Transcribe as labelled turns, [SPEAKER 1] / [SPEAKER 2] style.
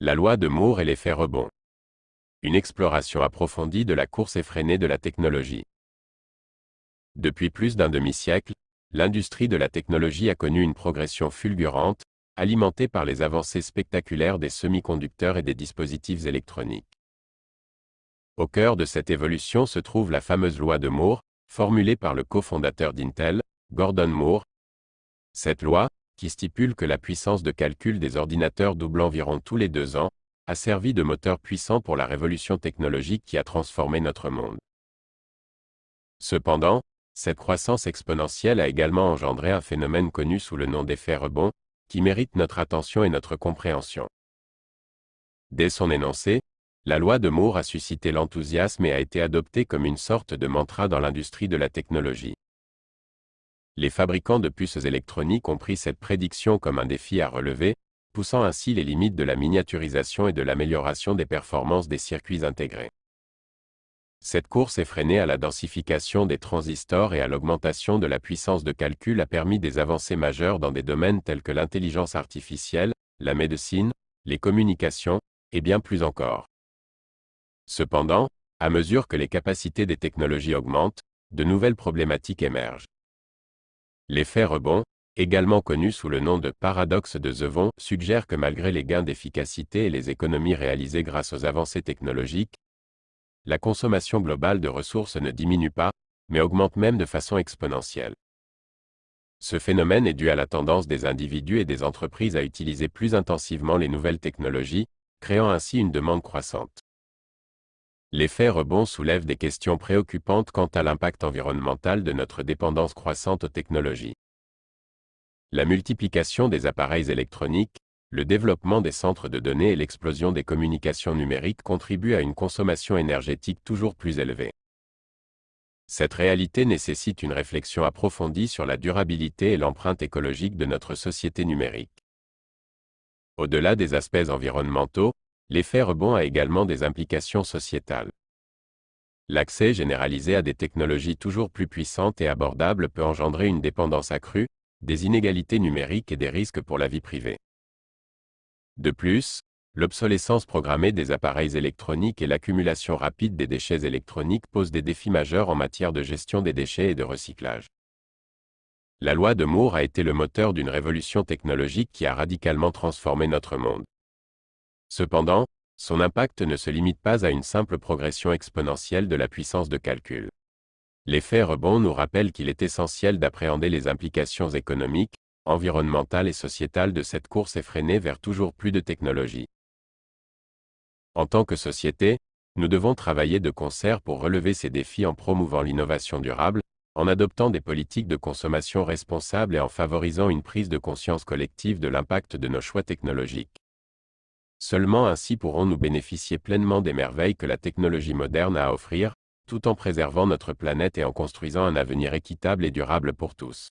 [SPEAKER 1] La loi de Moore et l'effet rebond. Une exploration approfondie de la course effrénée de la technologie. Depuis plus d'un demi-siècle, l'industrie de la technologie a connu une progression fulgurante, alimentée par les avancées spectaculaires des semi-conducteurs et des dispositifs électroniques. Au cœur de cette évolution se trouve la fameuse loi de Moore, formulée par le cofondateur d'Intel, Gordon Moore. Cette loi, qui stipule que la puissance de calcul des ordinateurs double environ tous les 2 ans, a servi de moteur puissant pour la révolution technologique qui a transformé notre monde. Cependant, cette croissance exponentielle a également engendré un phénomène connu sous le nom d'effet rebond, qui mérite notre attention et notre compréhension. Dès son énoncé, la loi de Moore a suscité l'enthousiasme et a été adoptée comme une sorte de mantra dans l'industrie de la technologie. Les fabricants de puces électroniques ont pris cette prédiction comme un défi à relever, poussant ainsi les limites de la miniaturisation et de l'amélioration des performances des circuits intégrés. Cette course effrénée à la densification des transistors et à l'augmentation de la puissance de calcul a permis des avancées majeures dans des domaines tels que l'intelligence artificielle, la médecine, les communications, et bien plus encore. Cependant, à mesure que les capacités des technologies augmentent, de nouvelles problématiques émergent. L'effet rebond, également connu sous le nom de paradoxe de Zevon, suggère que malgré les gains d'efficacité et les économies réalisées grâce aux avancées technologiques, la consommation globale de ressources ne diminue pas, mais augmente même de façon exponentielle. Ce phénomène est dû à la tendance des individus et des entreprises à utiliser plus intensivement les nouvelles technologies, créant ainsi une demande croissante. L'effet rebond soulève des questions préoccupantes quant à l'impact environnemental de notre dépendance croissante aux technologies. La multiplication des appareils électroniques, le développement des centres de données et l'explosion des communications numériques contribuent à une consommation énergétique toujours plus élevée. Cette réalité nécessite une réflexion approfondie sur la durabilité et l'empreinte écologique de notre société numérique. Au-delà des aspects environnementaux, l'effet rebond a également des implications sociétales. L'accès généralisé à des technologies toujours plus puissantes et abordables peut engendrer une dépendance accrue, des inégalités numériques et des risques pour la vie privée. De plus, l'obsolescence programmée des appareils électroniques et l'accumulation rapide des déchets électroniques posent des défis majeurs en matière de gestion des déchets et de recyclage. La loi de Moore a été le moteur d'une révolution technologique qui a radicalement transformé notre monde. Cependant, son impact ne se limite pas à une simple progression exponentielle de la puissance de calcul. L'effet rebond nous rappelle qu'il est essentiel d'appréhender les implications économiques, environnementales et sociétales de cette course effrénée vers toujours plus de technologies. En tant que société, nous devons travailler de concert pour relever ces défis en promouvant l'innovation durable, en adoptant des politiques de consommation responsables et en favorisant une prise de conscience collective de l'impact de nos choix technologiques. Seulement ainsi pourrons-nous bénéficier pleinement des merveilles que la technologie moderne a à offrir, tout en préservant notre planète et en construisant un avenir équitable et durable pour tous.